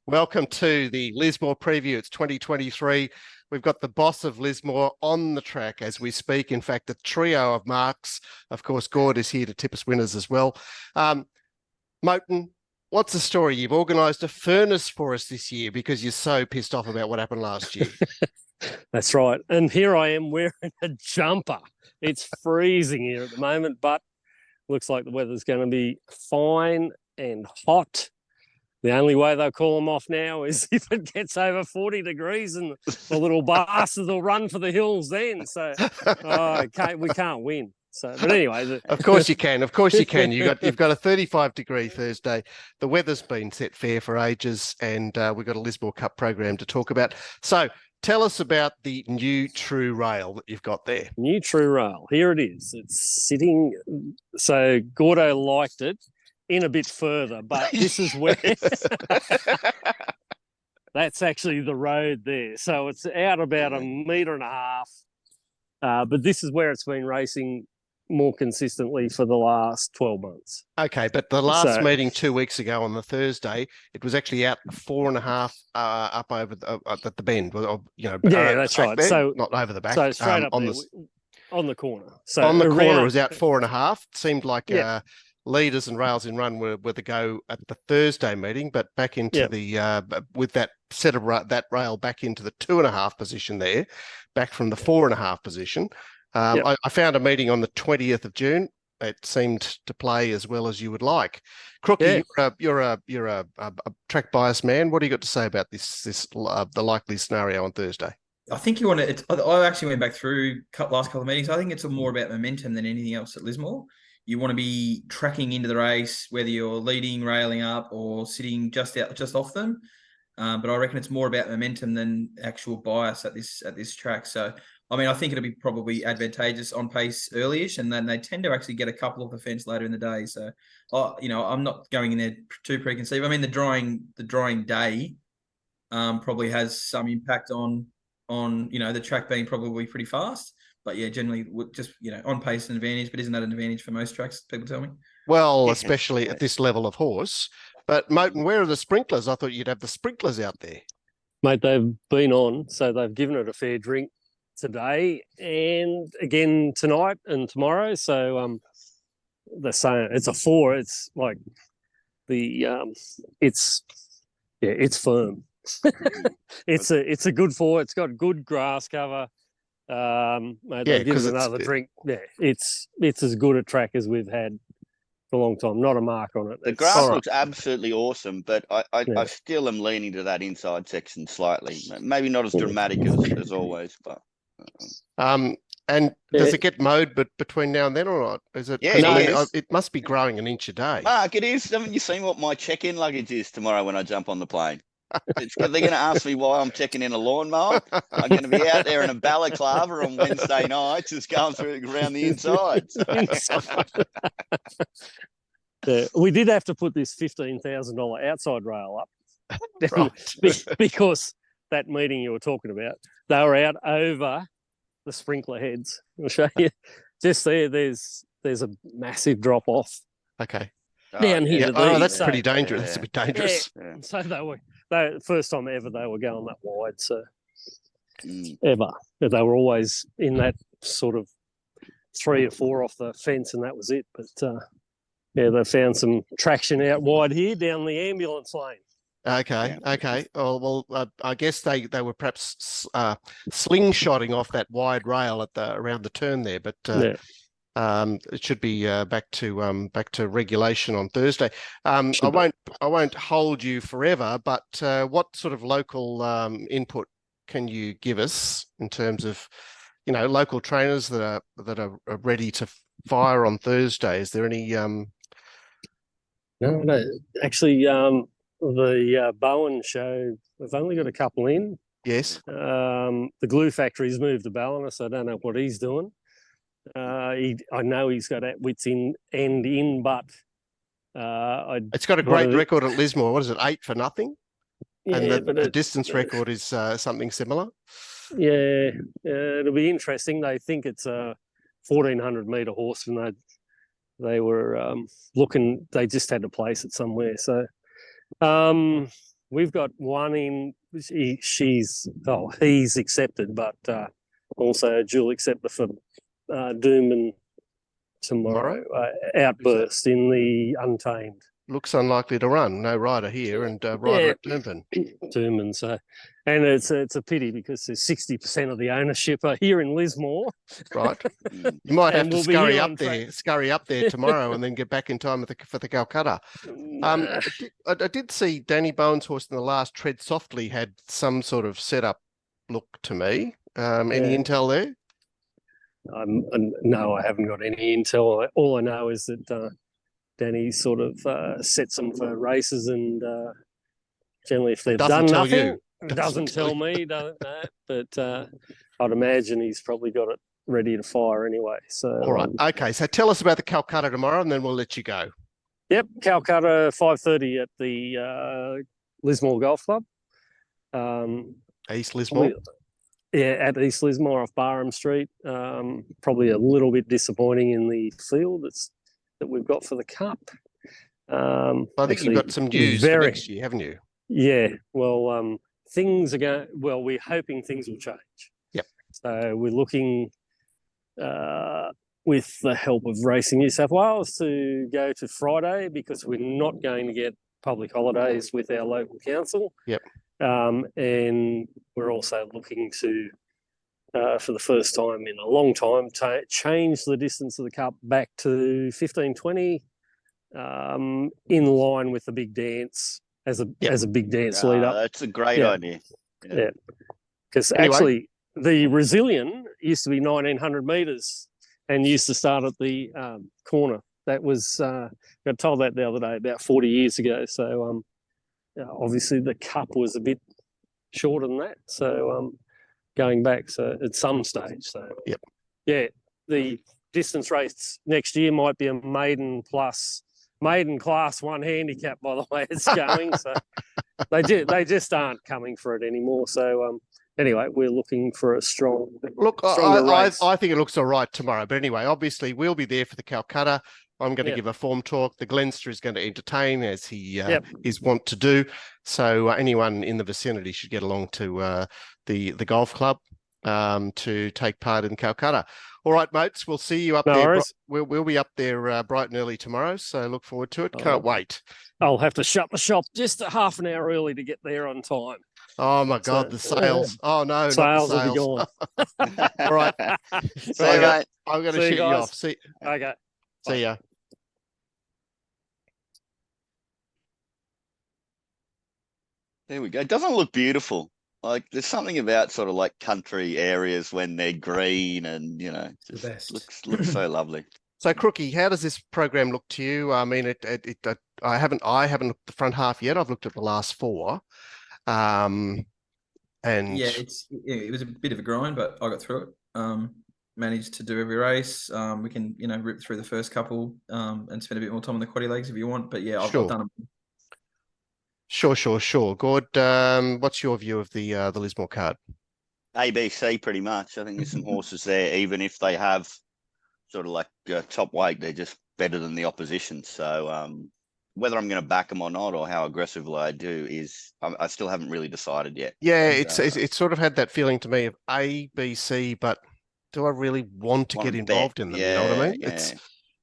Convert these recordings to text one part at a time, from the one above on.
Welcome to the Lismore preview. It's 2023. We've got the boss of Lismore on the track as we speak. In fact, a trio of marks. Of course, Gordo is here to tip us winners as well. Oaten, what's the story? You've organised a furnace for us this year because you're so pissed off about what happened last year. That's right. And here I am wearing a jumper. It's freezing here at the moment, but looks like the weather's going to be fine and hot. The only way they'll call them off now is if it gets over 40 degrees and the little bastards will run for the hills then. So we can't win. So, but anyway, of course you can. Of course you can. You've got a 35-degree Thursday. The weather's been set fair for ages, and we've got a Lismore Cup program to talk about. So, tell us about the new True Rail that you've got there. New True Rail. Here it is. It's sitting. So Gordo liked it in a bit further, but this is where that's actually the road there. So it's out about 1.5 meters. But this is where it's been racing more consistently for the last 12 months. Okay, but the last meeting 2 weeks ago on the Thursday, it was actually out 4.5 up over at the bend. That's right. Bend, so not over the back. So straight up on the corner. So on the corner, it was out 4.5. Seemed like leaders and rails in run were the go at the Thursday meeting, but back into the with that set of that rail back into the 2.5 position there, back from the 4.5 position. I found a meeting on the 20th of June. It seemed to play as well as you would like. Cruicky, you're a track bias man. What do you got to say about the likely scenario on Thursday? I think you want to. I actually went back through last couple of meetings. I think it's more about momentum than anything else at Lismore. You want to be tracking into the race, whether you're leading, railing up, or sitting just off them. But I reckon it's more about momentum than actual bias at this track. So, I mean, I think it'll be probably advantageous on pace early-ish, and then they tend to actually get a couple off the fence later in the day. So, I'm not going in there too preconceived. I mean, the drying day probably has some impact on the track being probably pretty fast. But yeah, generally just, on pace an advantage, but isn't that an advantage for most tracks, people tell me? Well, especially at this level of horse. But Oaten, where are the sprinklers? I thought you'd have the sprinklers out there. Mate, they've been on, so they've given it a fair drink today and again tonight and tomorrow. So they're saying it's a 4. It's like it's firm. It's a good 4. It's got good grass cover. Mate, they've given us another drink. Yeah, it's as good a track as we've had for a long time. Not a mark on it. The grass looks absolutely awesome, but I still am leaning to that inside section slightly. Maybe not as dramatic as always, but. And does it get mowed between now and then or not? Is it? Yeah, it must be growing an inch a day. Mark, it is. Haven't you seen what my check-in luggage is tomorrow when I jump on the plane? They're going to ask me why I'm checking in a lawnmower. I'm going to be out there in a balaclava on Wednesday night, just going around the insides. We did have to put this $15,000 outside rail up because that meeting you were talking about, they were out over the sprinkler heads. I'll show you. Just there's a massive drop off. Okay. Down here. That's pretty dangerous. That's a bit dangerous. Yeah. So they first time ever they were going that wide. So ever. But they were always in that sort of 3 or 4 off the fence, and that was it. But they found some traction out wide here down the ambulance lane. Okay. Oh, well, I guess they were perhaps slingshotting off that wide rail around the turn there, but it should be back to regulation on Thursday. I won't hold you forever, but what sort of local input can you give us in terms of local trainers that are ready to fire on Thursday? Is there any? No, actually. The Bowen show, we've only got a couple in. Yes. The glue factory's moved to Ballina, so I don't know what he's doing. I know he's got at wits end in, but it's got a great record at Lismore. What is it, 8 for nothing? Yeah, and the distance record is something similar. Yeah, it'll be interesting. They think it's a 1,400 metre horse, and they were looking. They just had to place it somewhere. So we've got one in. He's accepted, but also a dual acceptor for Doomben tomorrow. Outburst in the Untamed. Looks unlikely to run. No rider here, and rider at Doomben. Doomben. So, and it's a pity because there's 60% of the ownership are here in Lismore. Right. You might have to scurry up there tomorrow, and then get back in time for the Calcutta. I did see Danny Bowen's horse in the last Tread Softly had some sort of setup look to me. Any intel there? No, I haven't got any intel. All I know is that Danny sort of sets them for races, and generally, if they've done nothing, doesn't tell me. Don't know. But I'd imagine he's probably got it ready to fire anyway. So all right, okay. So tell us about the Calcutta tomorrow, and then we'll let you go. Yep, Calcutta 5:30 at the Lismore Golf Club. East Lismore. Yeah, at East Lismore off Barham Street. Probably a little bit disappointing in the field that we've got for the Cup. I think you've got some news for next year, haven't you? Yeah. Well, things are going. Well, we're hoping things will change. Yep. So we're looking, with the help of Racing New South Wales, to go to Friday because we're not going to get public holidays with our local council. Yep. And we're also looking to, for the first time in a long time, change the distance of the Cup back to 15-20, in line with the big dance as a big dance lead up. That's a great idea. Yeah, because actually the Resilient used to be 1,900 metres and used to start at the corner. That was I got told that the other day about 40 years ago. So obviously the Cup was a bit shorter than that. So going back at some stage. So the distance race next year might be a maiden class 1 handicap, by the way it's going. So they just aren't coming for it anymore. So anyway, we're looking for a strong race. I think it looks all right tomorrow. But anyway, obviously we'll be there for the Calcutta. I'm going to give a form talk. The Glennsta is going to entertain, as he is wont to do. So anyone in the vicinity should get along to the golf club to take part in Calcutta. All right, mates, we'll see you up there. We'll be up there bright and early tomorrow, so look forward to it. Can't wait. I'll have to shut the shop just a half an hour early to get there on time. Oh, my God, the sales. Oh, no, sales not the sales. Will be gone. All right. I'm going to shoot you off. Okay. See ya. There we go. It doesn't look beautiful. Like there's something about sort of like country areas when they're green and just the best. looks so lovely. So Cruicky, how does this program look to you? I mean, I haven't looked at the front half yet. I've looked at the last 4. And it was a bit of a grind, but I got through it. Managed to do every race. We can rip through the first couple and spend a bit more time on the quaddy legs if you want. But yeah, I've done them. Sure. Gord, what's your view of the Lismore card? ABC, pretty much. I think there's some horses there, even if they have sort of like top weight, they're just better than the opposition. So whether I'm going to back them or not, or how aggressively I do, is I still haven't really decided yet. Yeah, it's sort of had that feeling to me of A, B, C, but do I really want to get involved in them? Yeah, you know what I mean? Yeah, it's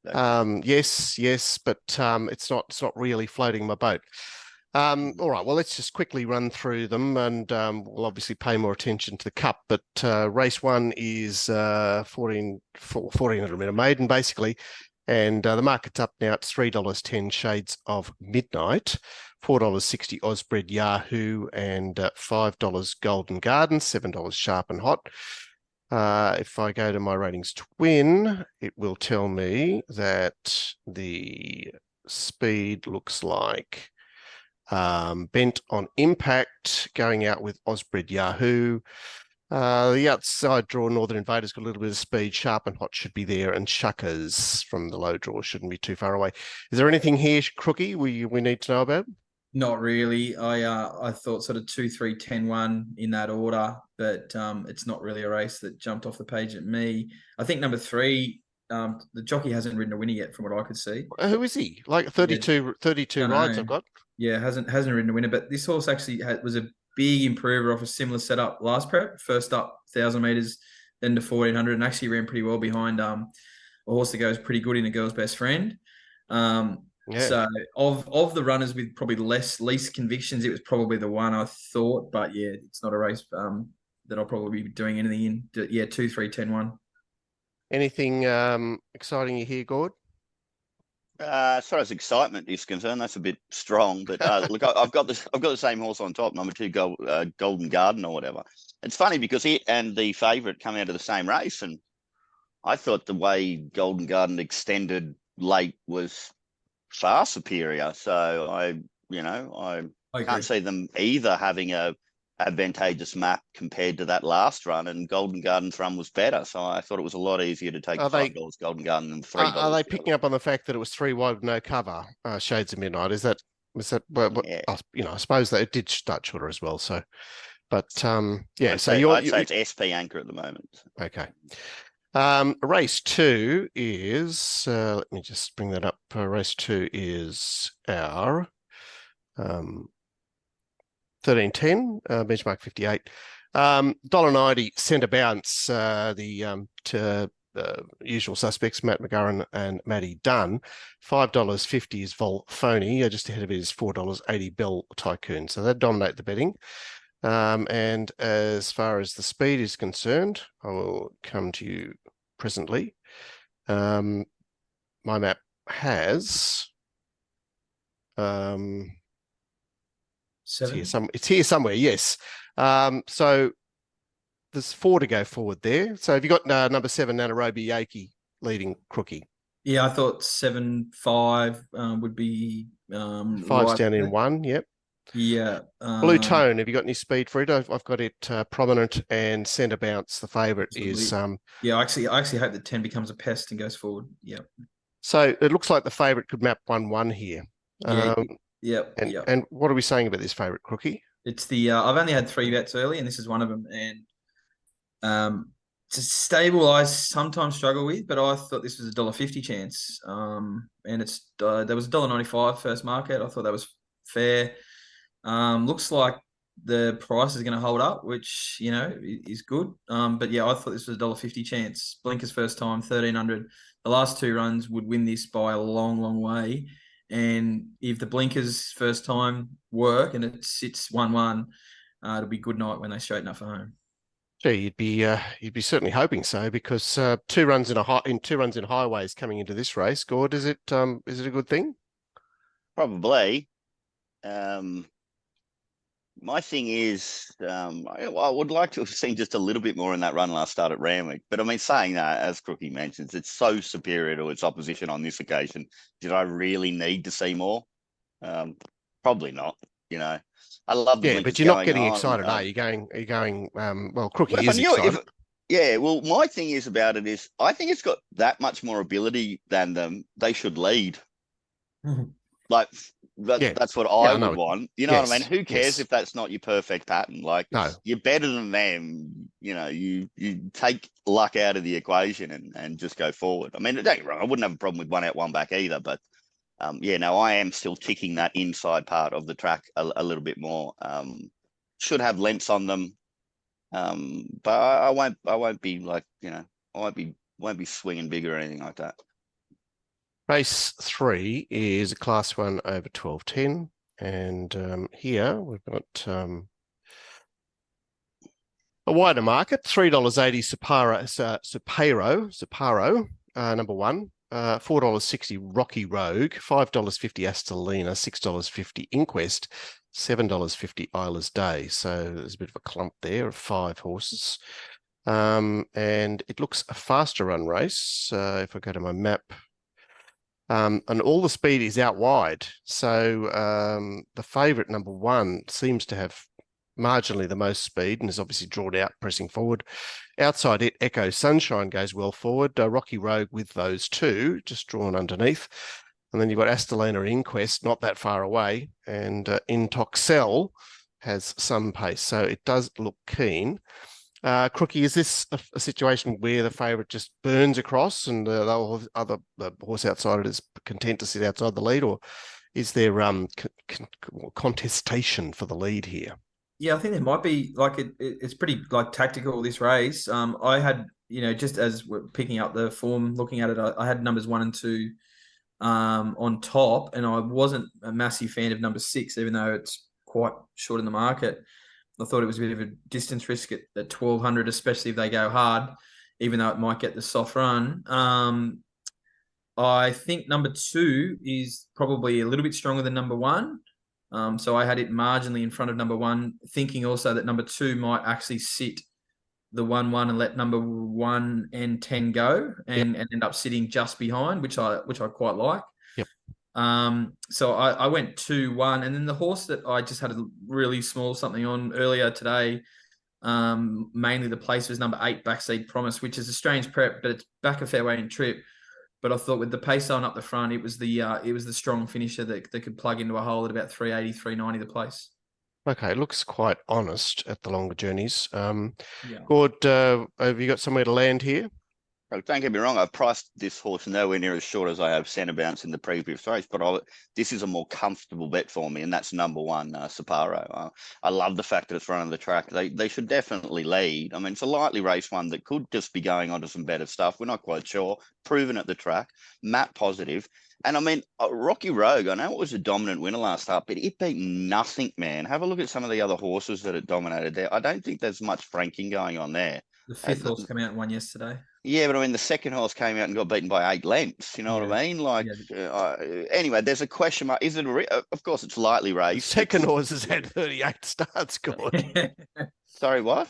exactly. yes, but it's not really floating my boat. All right, well, let's just quickly run through them, and we'll obviously pay more attention to the Cup. But race 1 is 1,400 metre maiden, basically, and the market's up now. It's $3.10 Shades of Midnight, $4.60 Osbred Yahoo, and $5 Golden Garden, $7 Sharp and Hot. If I go to my ratings to win, it will tell me that the speed looks like Bent on Impact going out with Osbred Yahoo. The outside draw, Northern Invader's got a little bit of speed. Sharp and Hot should be there, and Shuckers from the low draw shouldn't be too far away. Is there anything here, Cruicky, we need to know about? Not really. I thought sort of 2, 3, 10, 1 in that order, but it's not really a race that jumped off the page at me. I think number 3, the jockey hasn't ridden a winner yet from what I could see. Who is he? Like 32 Don't rides know. I've got. Yeah, hasn't ridden a winner, but this horse actually was a big improver off a similar setup last prep. First up 1,000 meters, then to 1,400, and actually ran pretty well behind a horse that goes pretty good in A Girl's Best Friend. So of the runners with probably least convictions, it was probably the one I thought. But yeah, it's not a race that I'll probably be doing anything in. Yeah, 2, 3, 10, 1. Anything exciting you hear, Gord? As far as excitement is concerned, that's a bit strong. But look, I've got the same horse on top, number 2, Golden Garden or whatever. It's funny because it and the favourite come out of the same race, and I thought the way Golden Garden extended late was far superior. So I can't see them either having a advantageous map compared to that last run, and Golden Garden's run was better. So I thought it was a lot easier to take $5 Golden Garden than $3. Are they picking up on the fact that it was 3 wide with no cover, Shades of Midnight? Was that Yeah. I suppose that it did start shorter as well. So, but yeah. I'd So say it's SP Anchor at the moment. Okay. Race 2 is let me just bring that up. Race 2 is our 1310 benchmark 58. $1.90 centre bounce. The usual suspects, Matt McGurran and Matty Dunn. $5.50 is Volphony. Just ahead of it is $4.80 Bell Tycoon. So they dominate the betting. And as far as the speed is concerned, I will come to you presently. My map has 7. it's here somewhere, yes. So there's 4 to go forward there. So have you got number 7, Nanarobi Yankee, leading Cruicky? Yeah, I thought 7, 5 would be 5's right down there. in 1, yep. Yeah. Blue Tone, have you got any speed for it? I've got it prominent and centre bounce. The favourite is yeah, I actually hope that 10 becomes a pest and goes forward. Yeah. So it looks like the favourite could map 1-1 here. Yeah. And what are we saying about this favourite, Cruicky? It's the I've only had 3 bets early, and this is one of them. And it's a stable I sometimes struggle with, but I thought this was a $1.50 chance. And it's there was $1.95 first market. I thought that was fair. Looks like the price is going to hold up, which is good. But yeah, I thought this was a $1.50 chance. Blinker's first time, 1,300. The last 2 runs would win this by a long, long way. And if the Blinkers first time work and it sits 1-1, it'll be good night when they straighten up for home. Gee, you'd be certainly hoping so, because 2 runs in highways coming into this race. Gord, is it a good thing? Probably. My thing is, I would like to have seen just a little bit more in that run last start at Randwick. But I mean, saying that, as Cruicky mentions, it's so superior to its opposition on this occasion. Did I really need to see more? Probably not. I love the but you're not getting excited, are you? Well, Cruicky is excited. Yeah, well, my thing is about it is I think it's got that much more ability than them. They should lead. Like that's what I would want. You know what I mean? Who cares if that's not your perfect pattern? Like, no. You're better than them. You take luck out of the equation and just go forward. I mean, don't get me wrong, I wouldn't have a problem with 1 out, 1 back either. But I am still ticking that inside part of the track a little bit more. Should have lengths on them, but I won't be like I won't be swinging big or anything like that. Race 3 is a Class 1 over 12.10, and here we've got a wider market. $3.80 Saparo, number 1. $4.60 Rocky Rogue, $5.50 Astelina, $6.50 Inquest, $7.50 Isla's Day. So there's a bit of a clump there of 5 horses. And it looks a faster run race. If I go to my map, and all the speed is out wide. So the favourite, number 1, seems to have marginally the most speed and is obviously drawn out, pressing forward. Outside it, Echo Sunshine goes well forward. Rocky Rogue with those 2, just drawn underneath. And then you've got Astelina Inquest, not that far away, and Intoxel has some pace, so it does look keen. Cruicky, is this a situation where the favourite just burns across and the horse outside it is content to sit outside the lead, or is there contestation for the lead here? Yeah, I think there might be. Like it's pretty like tactical, this race. I had, just as we're picking up the form, looking at it, I had numbers 1 and 2 on top, and I wasn't a massive fan of number 6, even though it's quite short in the market. I thought it was a bit of a distance risk at 1,200, especially if they go hard, even though it might get the soft run. I think number 2 is probably a little bit stronger than number 1. So I had it marginally in front of number 1, thinking also that number 2 might actually sit the 1-1 and let number 1 and 10 go and end up sitting just behind, which I quite like. Yep. So I went 2-1, and then the horse that I just had a really small something on earlier today, mainly the place, was number 8, Backseat Promise, which is a strange prep, but it's back a fairway and trip. But I thought with the pace on up the front, it was the strong finisher that could plug into a hole at about 380, 390 the place. Okay, it looks quite honest at the longer journeys. Yeah. Gord, have you got somewhere to land here? Oh, don't get me wrong, I've priced this horse nowhere near as short as I have Centre Bounce in the previous race, but this is a more comfortable bet for me, and that's number 1, Sapporo. I love the fact that it's running the track. They should definitely lead. I mean, it's a lightly raced one that could just be going on to some better stuff. We're not quite sure. Proven at the track. Map positive. And I mean, Rocky Rogue, I know it was a dominant winner last start, but it beat nothing, man. Have a look at some of the other horses that it dominated there. I don't think there's much franking going on there. The 5th horse came out and won yesterday. Yeah, but I mean, the 2nd horse came out and got beaten by 8 lengths. You know what I mean? Like, anyway, there's a question mark. Is it of course, it's lightly raced. The 2nd horse has had 38 starts, Gord. Sorry, what?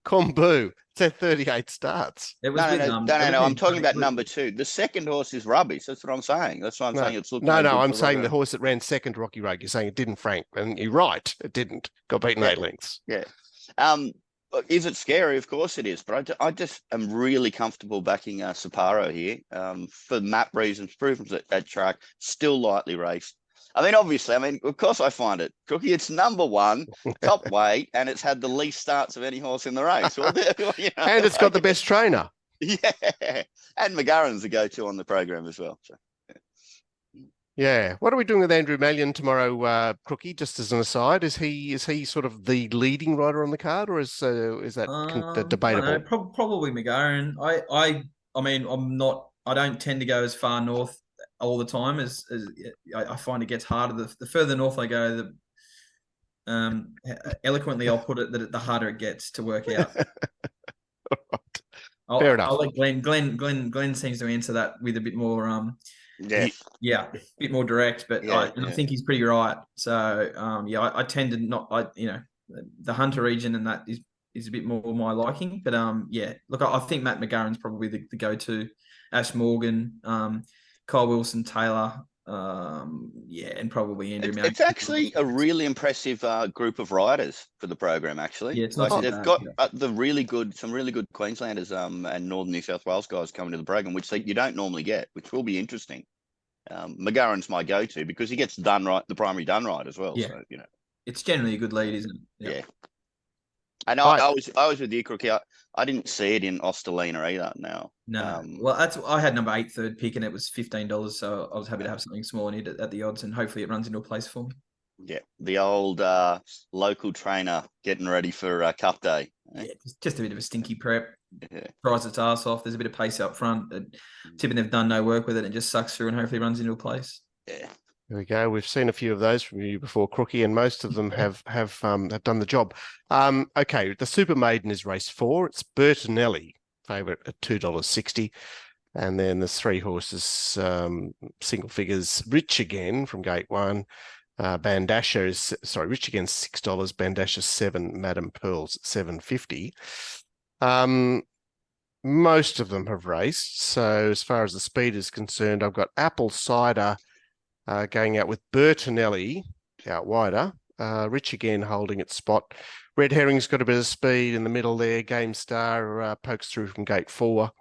Kombu. It's had 38 starts. It was no. I'm talking about number 2. The 2nd horse is rubbish. That's what I'm saying. That's what I'm saying. It's looking. No. I'm saying the horse that ran 2nd, Rocky Rogue. You're saying it didn't frank, and you're right. It didn't. Got beaten 8 lengths. Yeah. Is it scary? Of course it is. But I just am really comfortable backing Sapporo here for map reasons, proven at track, still lightly raced. I mean, obviously, of course I find it. Cruicky, it's number 1, top weight, and it's had the least starts of any horse in the race. Well, and it's got the best trainer. Yeah. And McGarren's the go-to on the program as well. So. Yeah. What are we doing with Andrew Malyon tomorrow, Cruicky? Just as an aside, is he sort of the leading rider on the card, or is that debatable? Probably McGarren. I mean, I don't tend to go as far north all the time as I find it gets harder. The further north I go, the eloquently I'll put it that the harder it gets to work out. Fair enough. I'll let Glenn seems to answer that with a bit more a bit more direct, but I think he's pretty right. So I tend to not, the Hunter region and that is a bit more my liking. But look, I think Matt McGarren's probably the go-to. Ash Morgan, Kyle Wilson, Taylor, and probably Andrew Malyon. It's actually a really impressive group of riders for the program. Actually, yeah, it's not they've got some really good Queenslanders and Northern New South Wales guys coming to the program, which you don't normally get, which will be interesting. McGarren's my go-to because he gets the primary done right as well. Yeah. So, it's generally a good lead, isn't it? Yeah. And I was with you, Cruicky. I didn't see it in Australina either. No. Well, I had number 8 third pick, and it was $15, so I was happy to have something small in it at the odds, and hopefully it runs into a place for me. Yeah, the old local trainer getting ready for Cup Day. Yeah, just a bit of a stinky prep. Yeah. Tries its ass off. There's a bit of pace up front. Tipping they've done no work with it and just sucks through and hopefully runs into a place. Yeah. There we go. We've seen a few of those from you before, Cruicky, and most of them have done the job. Okay, the Super Maiden is race 4. It's Bertinelli, favourite at $2.60. And then there's 3 horses, single figures. Rich Again from Gate 1. Bandasha is, Rich Again's $6. Bandasha 7. Madam Pearl's $7.50. Most of them have raced. So as far as the speed is concerned, I've got Apple Cider going out with Bertinelli out wider. Rich Again holding its spot. Red Herring's got a bit of speed in the middle there. Game Star pokes through from Gate 4.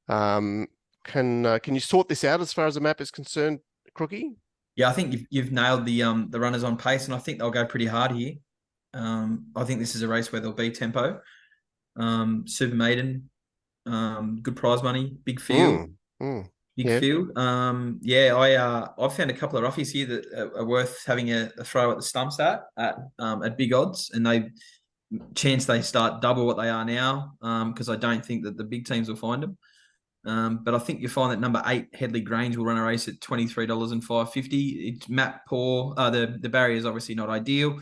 Can you sort this out as far as the map is concerned, Cruicky? Yeah, I think you've nailed the runners on pace, and I think they'll go pretty hard here. I think this is a race where there'll be tempo. Super maiden, good prize money, big field. Big field. I've found a couple of roughies here that are worth having a throw at the stumps at big odds, and they start double what they are now, because I don't think that the big teams will find them. But I think you find that number 8 Headley Grange will run a race at $23 and $5.50. It's map poor. The barrier is obviously not ideal.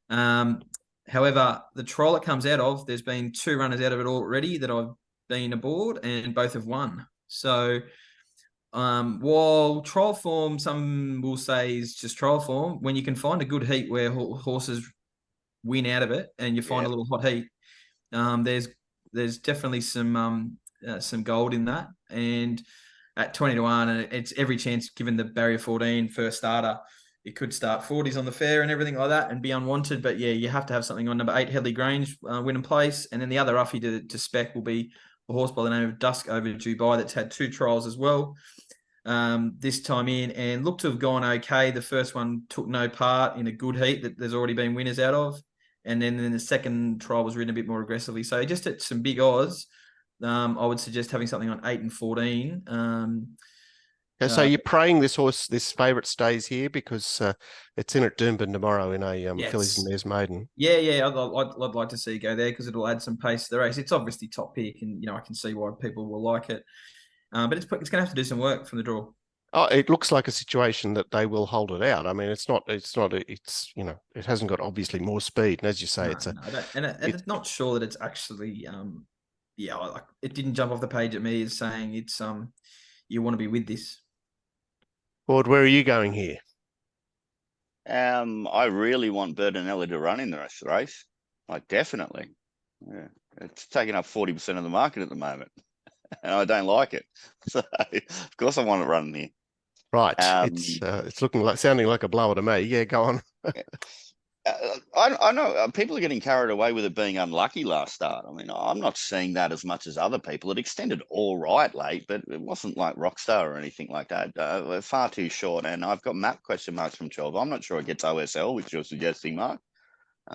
However, the trial it comes out of, there's been 2 runners out of it already that I've been aboard, and both have won. So while trial form, some will say is just trial form, when you can find a good heat where horses win out of it, and you find a little hot heat, there's definitely some gold in that. And at 20-1, and it's every chance, given the barrier 14 first starter, it could start 40s on the fair and everything like that and be unwanted. But yeah, you have to have something on number 8 Headley Grange, win and place. And then the other roughie to spec will be a horse by the name of Dusk Over Dubai, that's had 2 trials as well this time in, and looked to have gone okay. The first one took no part in a good heat that there's already been winners out of, and then the second trial was ridden a bit more aggressively. So just at some big odds, I would suggest having something on 8 and 14. So you're praying this horse, this favourite, stays here because it's in at Doomben tomorrow in a Fillies and Mares maiden. Yeah, I'd like to see it go there because it'll add some pace to the race. It's obviously top pick, and I can see why people will like it. But it's going to have to do some work from the draw. Oh, it looks like a situation that they will hold it out. I mean, it hasn't got obviously more speed, and as you say, it's not sure that it's actually it didn't jump off the page at me as saying it's you want to be with this. Ford, where are you going here? I really want Bertinelli to run in the rest of the race. Like, definitely. Yeah. It's taking up 40% of the market at the moment, and I don't like it. So, of course, I want it running here. Right. It's sounding like a blower to me. Yeah, go on. I know people are getting carried away with it being unlucky last start. I mean, I'm not seeing that as much as other people. It extended all right late, but it wasn't like Rockstar or anything like that. We're far too short, and I've got map question marks from 12. I'm not sure it gets OSL, which you're suggesting, Mark.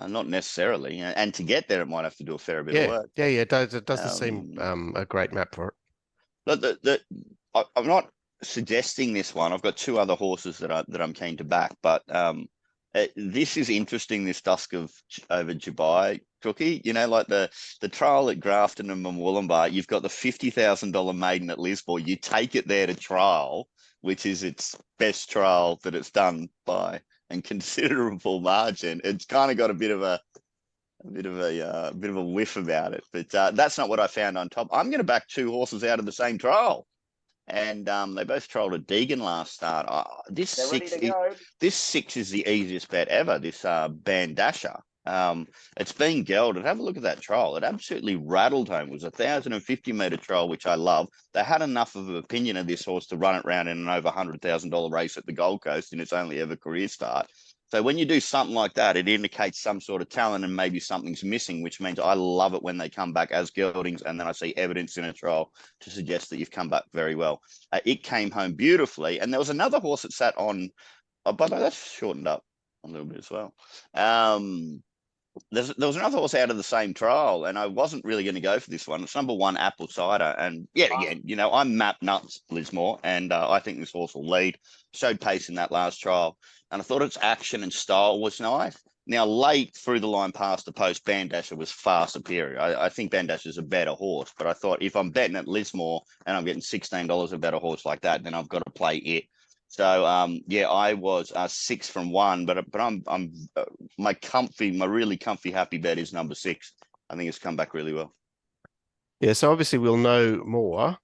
Not necessarily. And to get there, it might have to do a fair bit of work. Yeah. It doesn't seem a great map for it. I'm not suggesting this one. I've got 2 other horses that I'm keen to back, but this is interesting, this Dusk Over Dubai, Cruicky. Like the trial at Grafton and Wollumbar, you've got the $50,000 maiden at Lismore. You take it there to trial, which is its best trial that it's done by a considerable margin. It's kind of got a bit of a whiff about it, but that's not what I found on top. I'm going to back 2 horses out of the same trial. And they both trialled at Deegan last start. This 6 is the easiest bet ever, this Bandasher. It's been gelded. Have a look at that trial. It absolutely rattled home. It was a 1,050-metre trial, which I love. They had enough of an opinion of this horse to run it round in an over $100,000 race at the Gold Coast in its only ever career start. So when you do something like that, it indicates some sort of talent and maybe something's missing, which means I love it when they come back as geldings and then I see evidence in a trial to suggest that you've come back very well. It came home beautifully. And there was another horse that sat on, by the way, that's shortened up a little bit as well. There was another horse out of the same trial, and I wasn't really going to go for this one. It's number 1, Apple Cider. And yet again, I'm map nuts, Lismore, and I think this horse will lead. Showed pace in that last trial. And I thought its action and style was nice. Now, late through the line past the post, Bandasher was far superior. I think Bandasher's a better horse, but I thought if I'm betting at Lismore and I'm getting $16 a better horse like that, then I've got to play it. So, I was 6 from 1, but I'm my really comfy, happy bet is number 6. I think it's come back really well. Yeah, so obviously we'll know more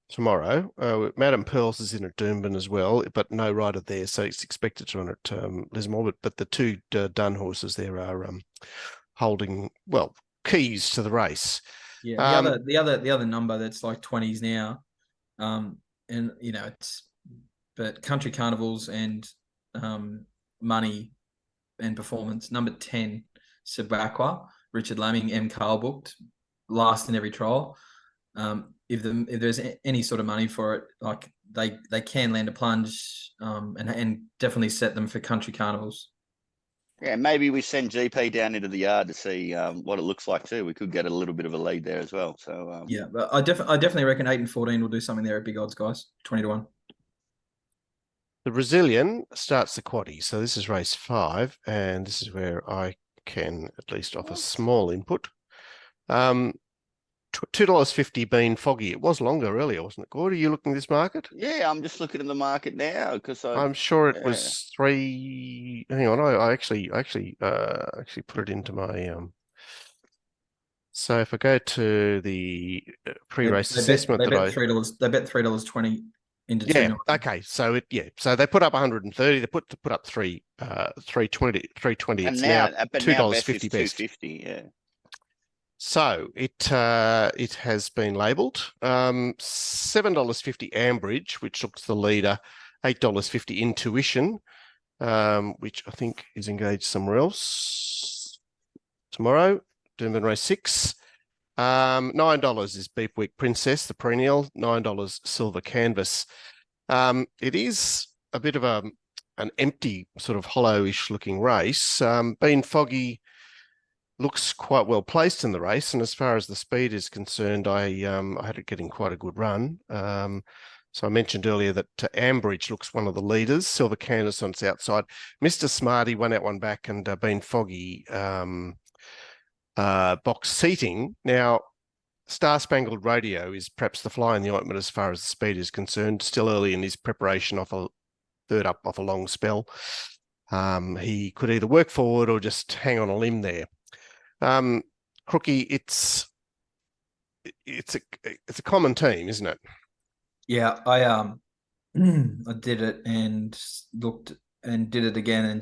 tomorrow. Madam Pearls is in at Doomben as well, but no rider there, so it's expected to run at Lismore. But the 2 done horses there are holding keys to the race. Yeah, the other number that's like 20s now, and but Country Carnivals and Money and Performance, number 10 Sabaqua, Richard Lamming, M. Carl booked last in every trial. if there's any sort of money for it, like they can land a plunge, and definitely set them for country carnivals. Yeah, maybe we send GP down into the yard to see what it looks like too. We could get a little bit of a lead there as well. So yeah, but I definitely reckon 8 and 14 will do something there at big odds, guys. 20-1. The Brazilian starts the quaddie. So this is race 5, and this is where I can at least offer small input. $2.50 being foggy. It was longer earlier, wasn't it, Gordo? Are you looking at this market? yeah, I'm just looking at the market now because I'm sure it was 3. Hang on, I actually put it into my So if I go to the pre-race assessment, they bet $3. They bet $3.20 into 2. Okay. So so they put up 130. They put up 320. and It's now now but now $2.50 best. $2.50. Yeah. So it has been labelled $7.50 Ambridge, which looks the leader, $8.50 Intuition, which I think is engaged somewhere else tomorrow. Doomben race 6. $9 is Beep Week Princess, the perennial. $9 Silver Canvas. It is a bit of an empty, sort of hollowish looking race. Being foggy looks quite well placed in the race, and as far as the speed is concerned, I had it getting quite a good run. So I mentioned earlier that Ambridge looks one of the leaders. Silver Canvas on its outside. Mr. Smarty won out one back, and Being Foggy box seating. Now, Star Spangled Radio is perhaps the fly in the ointment as far as the speed is concerned. Still early in his preparation off a third up off a long spell. He could either work forward or just hang on a limb there. Cruicky, it's a common team, isn't it? Yeah, I did it and looked and did it again and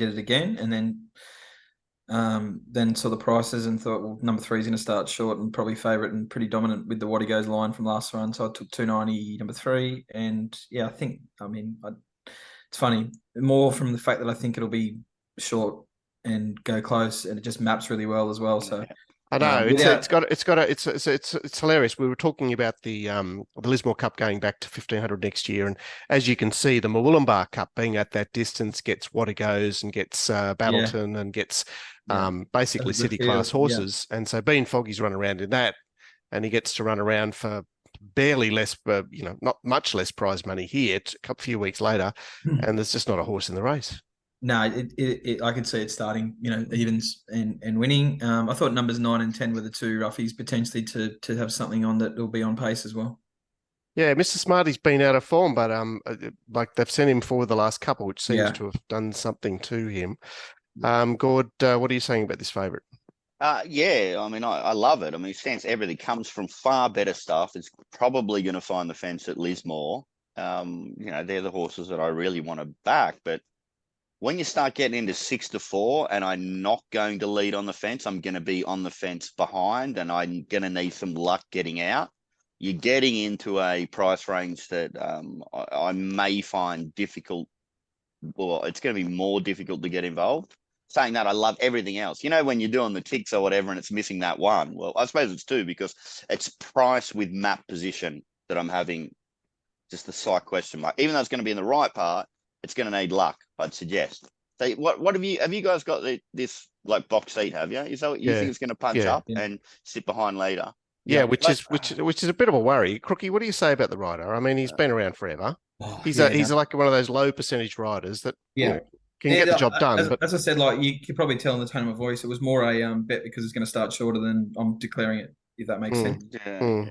then saw the prices and thought, well, number 3 is going to start short and probably favourite and pretty dominant with the What He Goes line from last run. So I took 290 number 3, and yeah, it's funny more from the fact that I think it'll be short and go close, and it just maps really well as well. So I know it's hilarious. We were talking about the Lismore Cup going back to 1500 next year, and as you can see, the Murwillumbah Cup being at that distance gets What It Goes and gets Battleton and gets basically city class horses, and so Being Foggy's run around in that, and he gets to run around for barely less, not much less prize money here. A few weeks later, and there's just not a horse in the race. No, I can see it starting, evens and winning. I thought numbers 9 and 10 were the 2 roughies potentially to have something on that will be on pace as well. Yeah, Mr. Smarty's been out of form, but like they've sent him forward the last couple, which seems to have done something to him. Gord, what are you saying about this favourite? Yeah, I love it. It stands everything. Comes from far better stuff. It's probably going to find the fence at Lismore. They're the horses that I really want to back, but when you start getting into 6-4 and I'm not going to lead on the fence, I'm going to be on the fence behind and I'm going to need some luck getting out. You're getting into a price range that I may find difficult. Well, it's going to be more difficult to get involved. Saying that, I love everything else. When you're doing the ticks or whatever and it's missing that one, well, I suppose it's 2 because it's price with map position that I'm having just the slight question mark. Even though it's going to be in the right part, it's going to need luck, I'd suggest. So what have you guys got this like box seat, have you? Is that what you think it's going to punch up and sit behind later? Yeah, which is a bit of a worry. Cruicky, what do you say about the rider? He's been around forever. He's like one of those low percentage riders that can get the job done. As I said, like you could probably tell in the tone of my voice, it was more a bet because it's going to start shorter than I'm declaring it, if that makes sense. Yeah.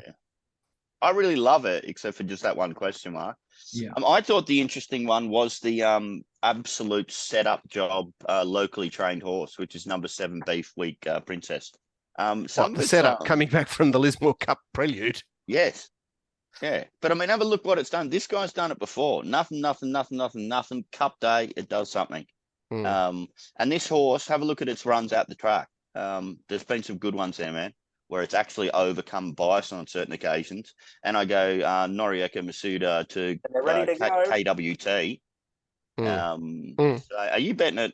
I really love it, except for just that one question mark. Yeah. I thought the interesting one was the absolute setup job locally trained horse, which is number 7 Beef Week Princess. The setup coming back from the Lismore Cup prelude. Yes. Yeah. But have a look what it's done. This guy's done it before. Nothing. Cup day, it does something. And this horse, have a look at its runs out the track. There's been some good ones there, man, where it's actually overcome bias on certain occasions. And I go Norieka Masuda to KWT. So are you betting at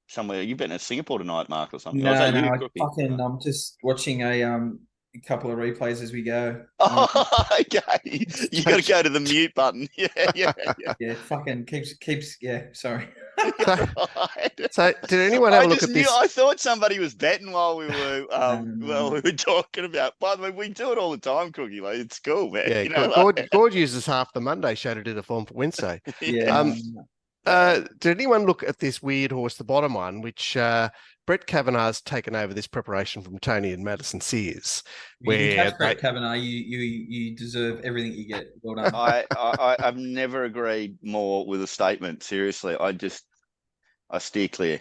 somewhere? Are you betting at Singapore tonight, Mark, or something? No, I'm just watching a a couple of replays as we go. Oh, okay. You got to go to the mute button. Yeah. Yeah, fucking keeps. Yeah, sorry. So, Right. so did anyone have I a look just at knew. this? I thought somebody was betting while we were No. we were talking about. By the way, we do it all the time, Cookie. Like, it's cool, man. Yeah, You know, Gord uses half the Monday show to do the form for Wednesday. Yeah. Did anyone look at this weird horse, the bottom one, which Brett Kavanagh's taken over this preparation from Tony and Madison Sears? You can Where catch Brett Kavanagh. You deserve everything you get. Well done. I've never agreed more with a statement. Seriously, I steer clear.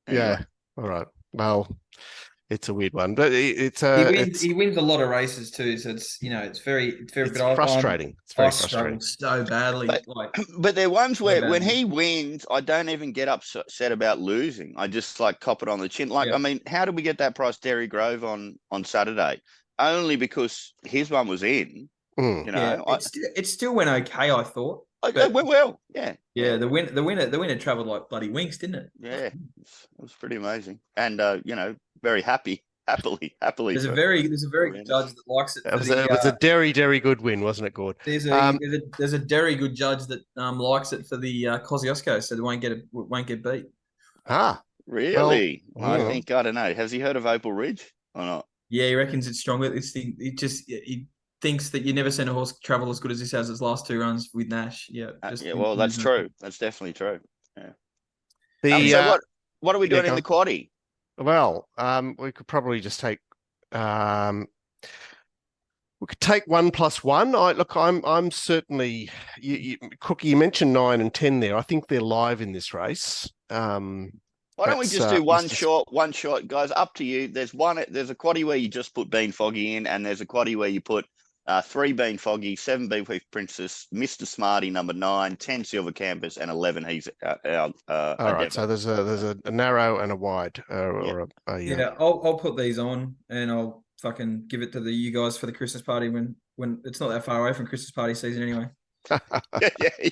Anyway. Yeah, all right. Well, it's a weird one, but He wins a lot of races too, so it's very frustrating. It's very frustrating. Struggle so badly. But there are ones where when badly. he wins, I don't even get upset about losing. I just like cop it on the chin. Like, Yeah. I mean, how did we get that price, Derry Grove, on Saturday? Only because his one was in. Mm. You know, it still went okay. I thought. It went well. Yeah. Yeah, the winner travelled like bloody winks, didn't it? Yeah, it was pretty amazing, and very happily. There's a very good judge that likes it. It was a very good win, wasn't it, Gord? There's a very good judge that likes it for the Kosciuszko, so they won't get beat. Ah, really? Well, I don't know. Has he heard of Opal Ridge or not? Yeah, he reckons it's stronger. This thing, he thinks that you've never seen a horse travel as good as this has its last 2 runs with Nash. Yeah. Well, that's true. That's definitely true. Yeah. So what are we doing in the quaddie? Well, we could probably just take. We could take 1+1. I'm certainly. Cookie, you mentioned 9 and 10 there. I think they're live in this race. Why don't we just do one shot, guys? Up to you. There's a quaddie where you just put Bean Foggy in, and there's a quaddie where you put 3 Bean Foggy, 7 Beef Princess, Mr. Smarty number 9, 10 Silver Campus, and 11 he's all right. So there's a narrow and a wide. I'll put these on and I'll fucking give it to you guys for the Christmas party when it's not that far away from Christmas party season anyway. Yeah.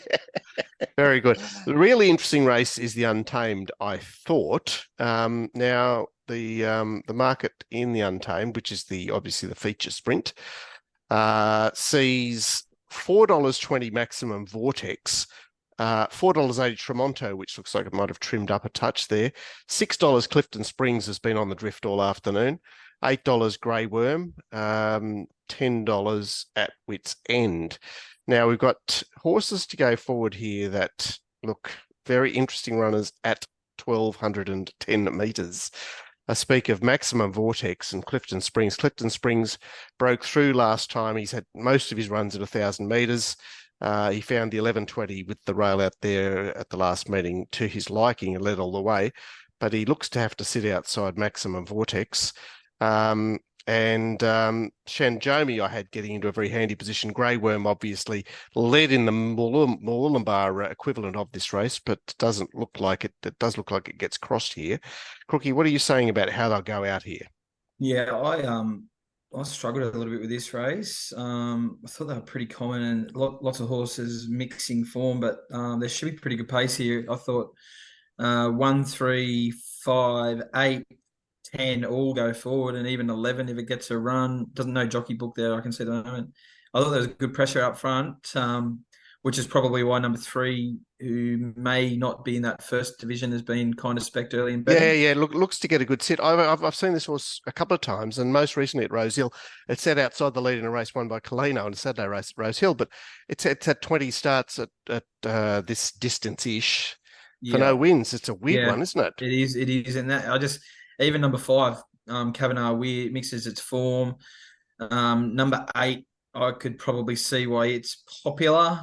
Very good. The really interesting race is the Untamed, I thought. Now the market in the Untamed, which is obviously the feature sprint, sees $4.20 maximum Vortex, $4.80 Tremonto, which looks like it might have trimmed up a touch there. $6 Clifton Springs has been on the drift all afternoon. $8 Grey Worm, $10 at Wits End. Now we've got horses to go forward here that look very interesting runners at 1,210 metres. I speak of Maximum Vortex and Clifton Springs. Clifton Springs broke through last time. He's had most of his runs at 1,000 metres. He found the 11:20 with the rail out there at the last meeting to his liking and led all the way. But he looks to have to sit outside Maximum Vortex. And Shanjomi I had getting into a very handy position. Grey Worm obviously led in the Moolumbar equivalent of this race, but it does look like it gets crossed here. Crookie, what are you saying about how they'll go out here? Yeah, I struggled a little bit with this race. I thought they were pretty common and lots of horses mixing form, but there should be pretty good pace here. I thought 1, 3, 5, 8, 10 all go forward, and even 11 if it gets a run. Doesn't know jockey book there. I can see the moment. I thought there was good pressure up front, which is probably why number 3, who may not be in that first division, has been kind of specced early in betting. Yeah. Looks to get a good sit. I've seen this horse a couple of times, and most recently at Rose Hill, it sat outside the lead in a race won by Colino on a Saturday race at Rose Hill. But it's had 20 starts at this distance-ish for no wins. It's a weird one, isn't it? It is, and that even number 5, Kavanagh mixes its form. Number 8, I could probably see why it's popular.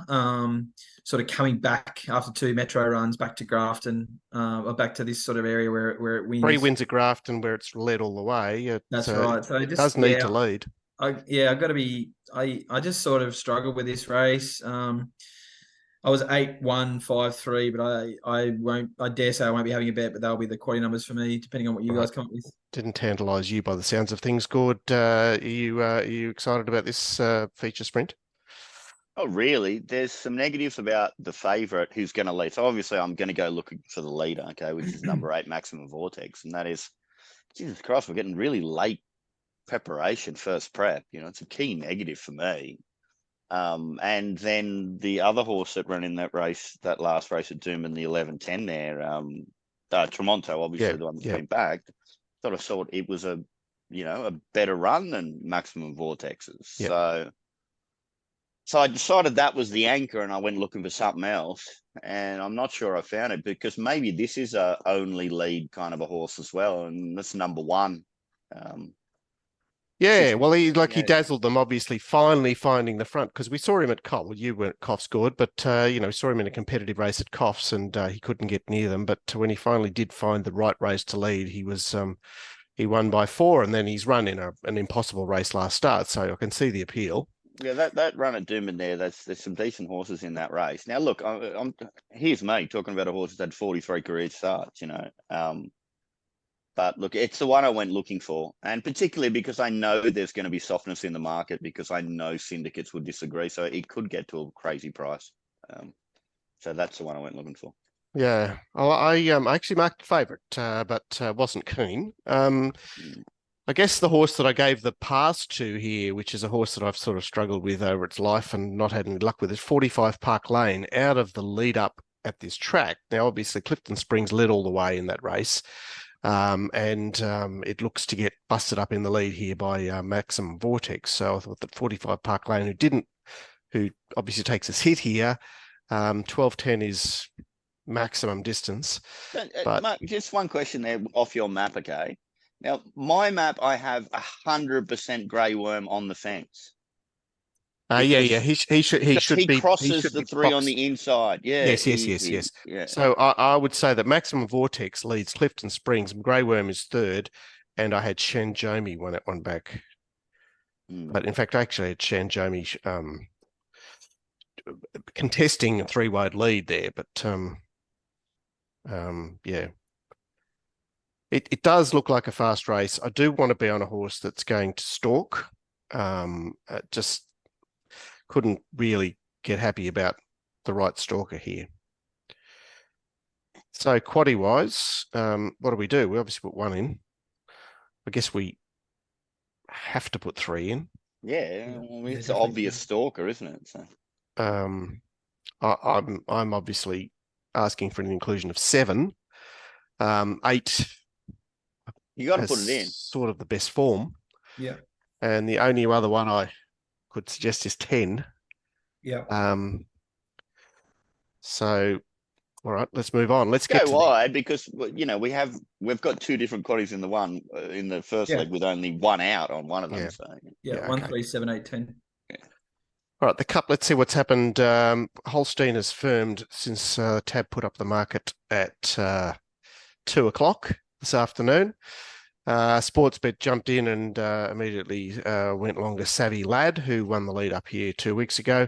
Sort of coming back after 2 metro runs back to Grafton, or back to this sort of area where it wins. 3 wins at Grafton where it's led all the way. That's right. So it does need to lead. I've got to be. I just sort of struggled with this race. I was 8-1-5-3, but I won't. I dare say I won't be having a bet, but they'll be the quality numbers for me, depending on what you guys come up with. Didn't tantalise you by the sounds of things, Gord. Are you excited about this feature sprint? Oh, really? There's some negatives about the favourite who's going to lead. So obviously, I'm going to go looking for the leader, okay, which is number 8, Maximum Vortex, and that is, Jesus Christ, we're getting really late preparation, first prep. It's a key negative for me. And then the other horse that ran in that last race at Doomben, the 11:10 there, Tremonto, obviously the one that's been backed, sort of thought it was a better run than Maximum Vortex's. Yep. So I decided that was the anchor, and I went looking for something else, and I'm not sure I found it, because maybe this is a only lead kind of a horse as well, and that's number one. Well, he dazzled them, obviously, finally finding the front, because we saw him at Coff. Well, you weren't Coff scored, but saw him in a competitive race at Coffs, and he couldn't get near them. But when he finally did find the right race to lead, he won by 4, and then he's run in an impossible race last start. So I can see the appeal. Yeah, that run at Doomben there, there's some decent horses in that race. Now, look, here's me talking about a horse that's had 43 career starts, But look, it's the one I went looking for, and particularly because I know there's going to be softness in the market, because I know syndicates would disagree, so it could get to a crazy price. So that's the one I went looking for. Yeah, I actually marked a favourite, but wasn't keen. I guess the horse that I gave the pass to here, which is a horse that I've sort of struggled with over its life and not had any luck with, is 45 Park Lane, out of the lead up at this track. Now, obviously, Clifton Springs led all the way in that race. And it looks to get busted up in the lead here by Maximum Vortex. So I thought that 45 Park Lane, who obviously takes his hit here, 12:10 is maximum distance. But Mark, just one question there off your map, okay? Now, my map, I have 100% grey worm on the fence. He should be. Crosses the 3 on the inside. Yeah. Yes. Yeah. So I would say that Maximum Vortex leads Clifton Springs. Grey Worm is 3rd, and I had Shanjomi one back. But in fact, I actually had Shanjomi contesting a 3-wide lead there. But It does look like a fast race. I do want to be on a horse that's going to stalk. Just couldn't really get happy about the right stalker here. So quaddie wise, what do we do? We obviously put 1 in. I guess we have to put 3 in. Yeah, it's an obvious stalker, isn't it? So. I'm obviously asking for an inclusion of 7. 8. You got to put it in. Sort of the best form. Yeah. And the only other one I could suggest is 10. Yeah. So, all right, let's move on. Let's go wide, because we've got 2 different quaddies in the first leg, with only 1 out on one of them. Yeah. 1, 3, 7, 8, 10. Yeah. All right, the Cup. Let's see what's happened. Holstein has firmed since Tab put up the market at 2 o'clock this afternoon. Sportsbet jumped in and immediately went longer Savvy Lad, who won the lead up here 2 weeks ago.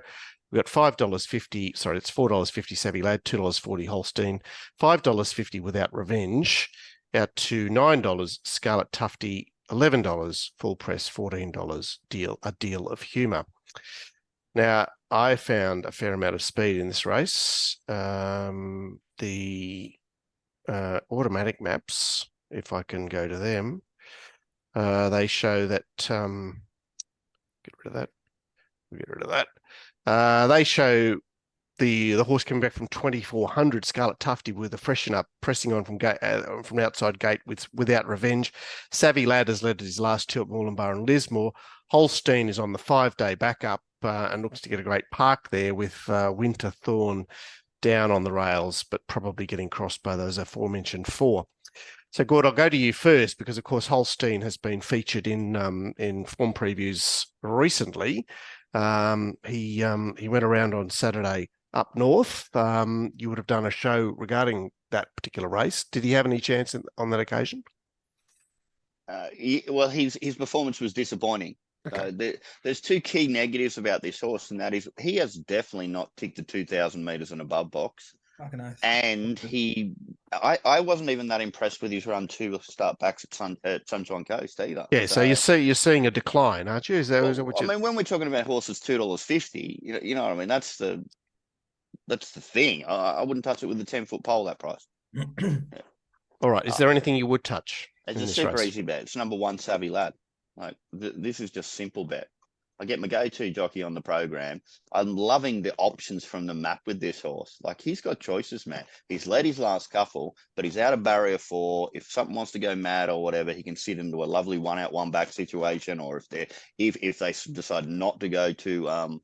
We've got $5.50. Sorry, it's $4.50 Savvy Lad, $2.40 Holstein, $5.50 Without Revenge, out to $9 Scarlet Tufty, $11 Full Press, $14 A Deal of Humour. Now, I found a fair amount of speed in this race. The automatic maps, if I can go to them, they show that get rid of that. We'll get rid of that. They show the horse coming back from 2400 Scarlet Tufty with a freshen up, pressing on from the outside gate Without Revenge. Savvy Lad has led his last 2 at Moolumbar and Lismore. Holstein is on the 5-day backup and looks to get a great park there, with Winter Thorn down on the rails, but probably getting crossed by those aforementioned 4. So, Gord, I'll go to you first, because, of course, Holstein has been featured in form previews recently. He went around on Saturday up north. You would have done a show regarding that particular race. Did he have any chance on that occasion? Well, his performance was disappointing. Okay. There's 2 key negatives about this horse, and that is he has definitely not ticked the 2,000 metres and above box. And I wasn't even that impressed with his run 2 start backs at Sunshine Coast either. Yeah, so you're seeing a decline, aren't you? Is that what you... I mean, when we're talking about horses $2.50, you know what I mean? That's the thing. I wouldn't touch it with a 10-foot pole, that price. All right. Is there anything you would touch? It's a super easy bet. It's number 1, Savvy Lad. Like this is just simple bet. I get my go-to jockey on the program. I'm loving the options from the map with this horse. Like he's got choices, man. He's led his last couple, but he's out of barrier 4. If something wants to go mad or whatever, he can sit into a lovely 1 out 1 back situation. Or if they decide not to go too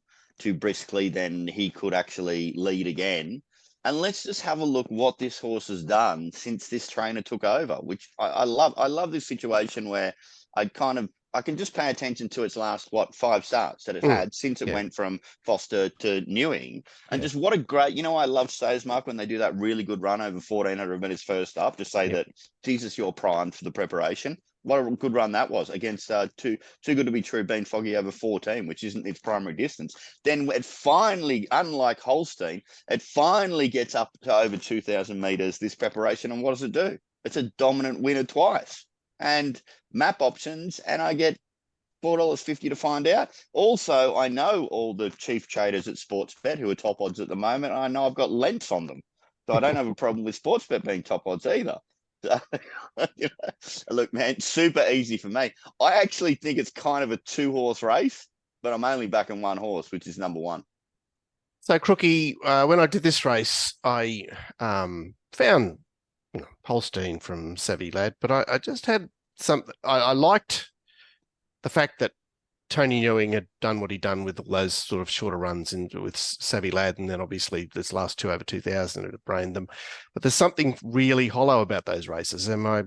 briskly, then he could actually lead again. And let's just have a look what this horse has done since this trainer took over, which I love. I love this situation where I can just pay attention to its last 5 starts that it had since it went from Foster to Newing, and just what a great. I love Sayers Mark when they do that really good run over 1400 meters first up to say that Jesus, you're primed for the preparation. What a good run that was against too good to be true, being foggy over 14, which isn't its primary distance. Then it finally, unlike Holstein, it finally gets up to over 2000 meters this preparation, and what does it do? It's a dominant winner twice. And map options, and I get $4.50 to find out. Also, I know all the chief traders at Sportsbet who are top odds at the moment. I know I've got lengths on them, so I don't have a problem with Sportsbet being top odds either. So, look, man, super easy for me. I actually think it's kind of a 2-horse race, but I'm only backing 1 horse, which is number 1. So, Cruicky, when I did this race, I found Holstein from Savvy Lad, but I just had I liked the fact that Tony Newing had done what he'd done with all those sort of shorter runs with Savvy Lad, and then obviously this last 2 over 2000 it brained them. But there's something really hollow about those races. Am I?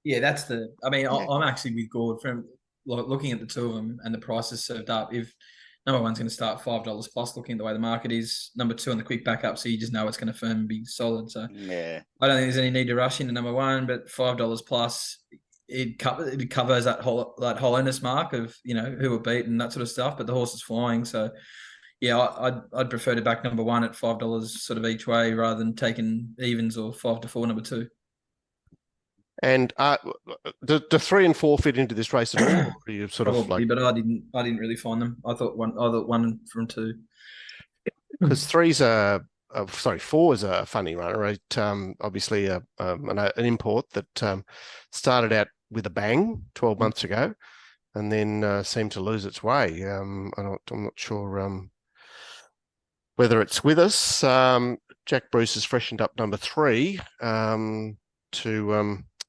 Yeah, that's the. I mean, yeah. I'm actually with Gord from looking at the 2 of them and the prices served up. If number 1's going to start $5 plus, looking at the way the market is, number 2 on the quick backup, so you just know it's going to firm and be solid. So yeah, I don't think there's any need to rush into number 1, but $5 plus. It covers that hollowness mark of who will beat and that sort of stuff, but the horse is flying. So yeah, I'd prefer to back number 1 at $5 sort of each way rather than taking evens or 5 to 4 number 2. And do 3 and 4 fit into this race at all? Or are you sort Probably, of but I didn't really find them. I thought 1 from 2. Because 4 is a funny runner. Right? Obviously an import that started out with a bang 12 months ago, and then seemed to lose its way. I'm not sure whether it's with us. Jack Bruce has freshened up number 3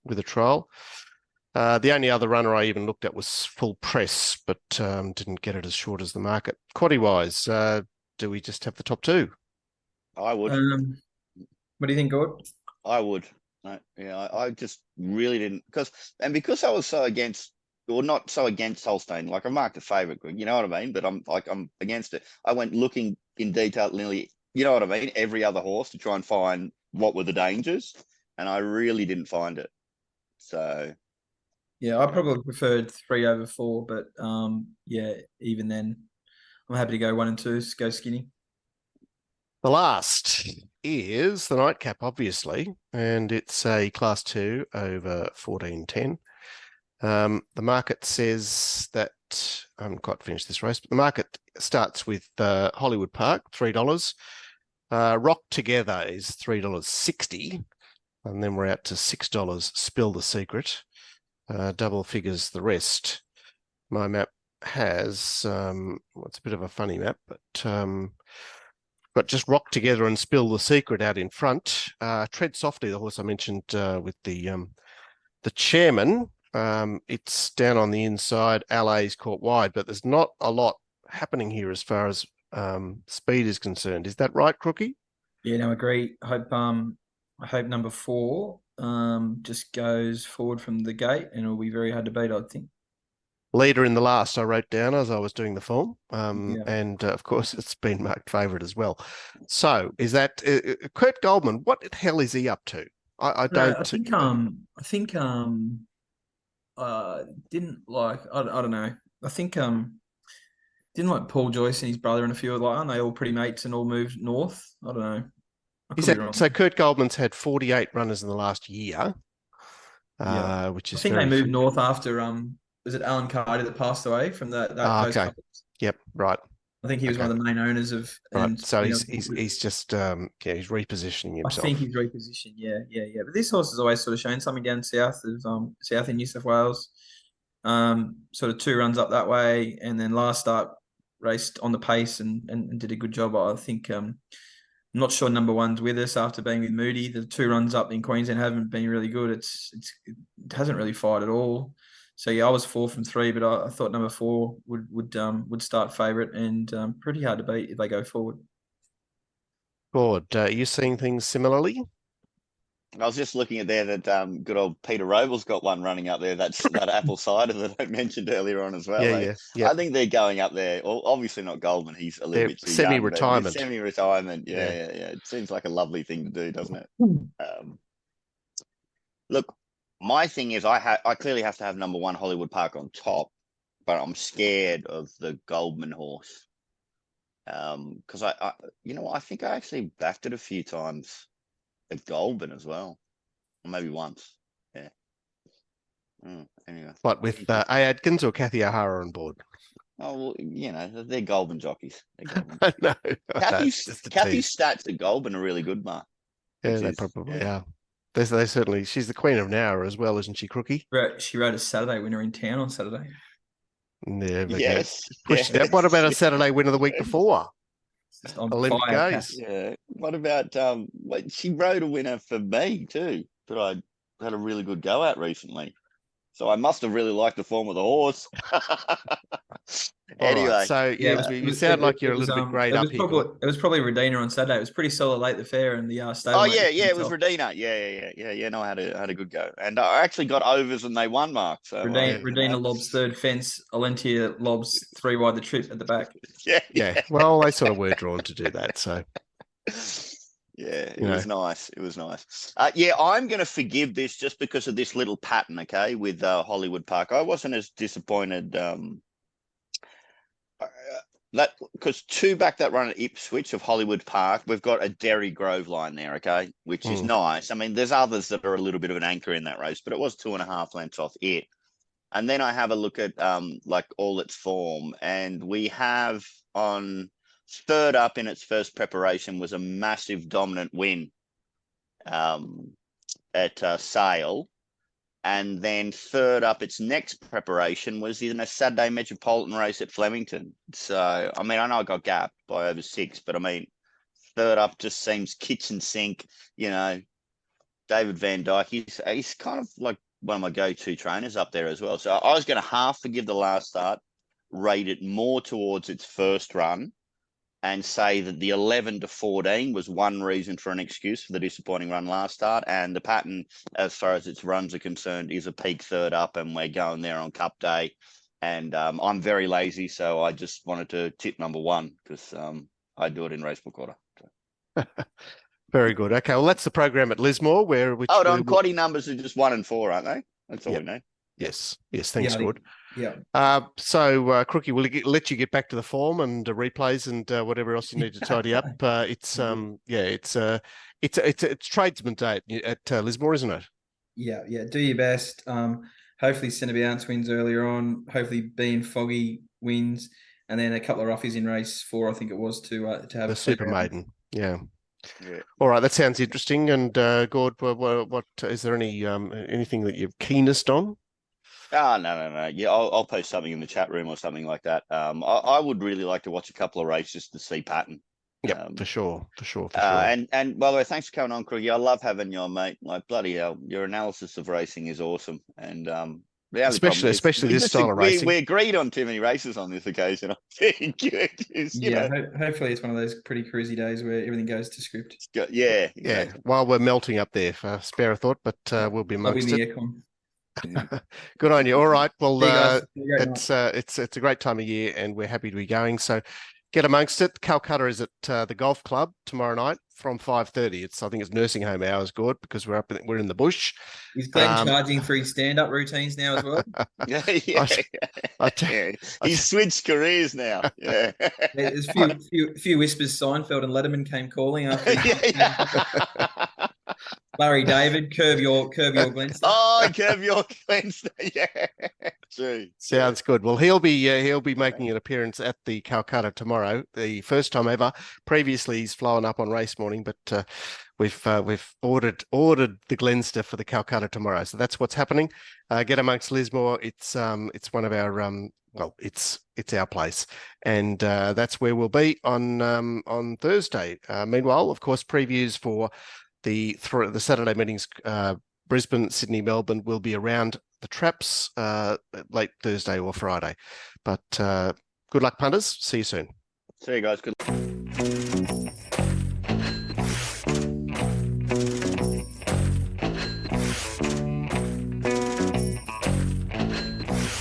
with a trial. The only other runner I even looked at was Full Press, but didn't get it as short as the market. Quaddy wise, do we just have the top 2? I would. What do you think, Gord? I would. I just really didn't because I was so against, or not so against Holstein. Like I marked a favourite, you know what I mean? But I'm against it. I went looking in detail, nearly, you know what I mean, every other horse to try and find what were the dangers, and I really didn't find it. So yeah, I probably preferred 3 over 4, but yeah, even then, I'm happy to go 1 and 2. Go skinny. The last is the nightcap, obviously, and it's a Class 2 over 1410. The market says that I haven't quite finished this race, but the market starts with Hollywood Park, $3. Rock Together is $3.60, and then we're out to $6. Spill the Secret, double figures the rest. My map has it's a bit of a funny map, but got just Rock Together and Spill the Secret out in front. Tread Softly, the horse I mentioned with the chairman. It's down on the inside. LA's caught wide, but there's not a lot happening here as far as speed is concerned. Is that right, Cruicky? Yeah, no, I agree. I hope number 4 just goes forward from the gate, and it'll be very hard to beat, I think. Leader in the last, I wrote down as I was doing the form, and of course it's been marked favourite as well. So is that Kurt Goldman? What the hell is he up to? I don't. I think didn't like. I don't know. I think didn't like Paul Joyce and his brother and a few aren't they all pretty mates and all moved north? I don't know. So Kurt Goldman's had 48 runners in the last year, which is. I think they moved north after was it Alan Carter that passed away from those couples? Yep, right. I think he was one of the main owners of. Right. So he's just he's repositioning himself. I think he's repositioned. Yeah. But this horse has always sort of shown something down south of south in New South Wales. sort of 2 runs up that way, and then last start raced on the pace and did a good job. I think I'm not sure number 1's with us after being with Moody. The 2 runs up in Queensland haven't been really good. It hasn't really fired at all. So yeah, I was 4 from 3, but I thought number 4 would start favourite and pretty hard to beat if they go forward. Good. Are you seeing things similarly? I was just looking at there that good old Peter Robles got one running up there. That's that apple cider that I mentioned earlier on as well. Yeah. I think they're going up there. Well, obviously not Goldman. He's a little bit too semi-retirement. Young, semi-retirement. Yeah. It seems like a lovely thing to do, doesn't it? Look, my thing is I clearly have to have number 1 Hollywood Park on top, but I'm scared of the Goldman horse. Because I think I actually backed it a few times at Goulburn as well, or maybe once. Yeah. Anyway. What, with A. Adkins or Kathy O'Hara on board? Oh, well, they're Goulburn jockeys. No, Kathy's stats at Goulburn are really good, Mark. Yeah, they probably are. They certainly. She's the queen of Nowra as well, isn't she, Cruicky? She rode a Saturday winner in town on Saturday. Yeah, yes. That. What about a Saturday winner the week before? 11 goes. Yeah. What about she rode a winner for me too, that I had a really good go at recently. So I must have really liked the form of the horse. Anyway, right, so you sound like you're a little bit greyed up here. It was probably Redina on Saturday. It was pretty solid late the fair, and the stable. Oh yeah, it was Redina. Yeah. No, I had a good go, and I actually got overs, and they won, Mark. So Redina lobs 3rd fence. Alentia lobs 3 wide the trip at the back. Yeah. Well, they sort of were drawn to do that, so. Yeah, it was nice. It was nice. I'm going to forgive this just because of this little pattern, okay, with Hollywood Park. I wasn't as disappointed that because 2 back that run at Ipswich of Hollywood Park, we've got a Derry Grove line there, okay, which is nice. I mean, there's others that are a little bit of an anchor in that race, but it was 2.5 lengths off it. And then I have a look at like all its form, and we have on 3rd up in its first preparation was a massive dominant win at Sale. And then 3rd up its next preparation was in a Saturday Metropolitan race at Flemington. So, I mean, I know I got gapped by over 6, but I mean, 3rd up just seems kitchen sink, David Van Dyke, he's kind of like one of my go-to trainers up there as well. So I was going to half forgive the last start, rate it more towards its first run, and say that the 11 to 14 was one reason for an excuse for the disappointing run last start. And the pattern, as far as its runs are concerned, is a peak 3rd up, and we're going there on Cup Day. And I'm very lazy, so I just wanted to tip number 1 because I do it in racebook order. Very good. Okay, well, that's the program at Lismore. Quaddie numbers are just 1 and 4, aren't they? That's all we need. Yes. Thanks, Good. Yeah. So, Cruicky, will let you get back to the form and replays and whatever else you need to tidy up. It's Tradesman Day at Lismore, isn't it? Yeah. Do your best. Hopefully, Centre Bounce wins earlier on. Hopefully, Bean Foggy wins, and then a couple of roughies in race 4. I think it was to have the Super Maiden. Yeah. All right, that sounds interesting. And Gord, what is there anything that you're keenest on? No. Yeah, I'll post something in the chat room or something like that. I would really like to watch a couple of races to see pattern. Yeah, for sure. And by the way, thanks for coming on, Cruicky. I love having you on, mate. Like, bloody hell, your analysis of racing is awesome. And especially this style of racing. We agreed on too many races on this occasion, I think. Hopefully it's one of those pretty cruisy days where everything goes to script. Yeah, exactly. Yeah. While we're melting up there, for spare a thought, but we'll be amongst it. Good on you. All right. Well, it's a great time of year, and we're happy to be going. So get amongst it. Calcutta is at the golf club tomorrow night from 5:30. I think it's nursing home hours, Gord, because we're in the bush. Is Glenn charging for his stand-up routines now as well? He's switched careers now. Yeah. There's a few whispers. Seinfeld and Letterman came calling after. Larry David, curb your Glennsta. Oh fine, Kev. You're Glennsta. Yeah. Gee. Sounds good. Well, he'll be making an appearance at the Calcutta tomorrow, the first time ever. Previously, he's flown up on race morning, but we've ordered the Glennsta for the Calcutta tomorrow. So that's what's happening. Get amongst Lismore. It's one of our it's our place, and that's where we'll be on Thursday. Meanwhile, of course, previews for the Saturday meetings, Brisbane, Sydney, Melbourne, will be around the traps late Thursday or Friday. But good luck, punters. See you soon. See you guys. Good.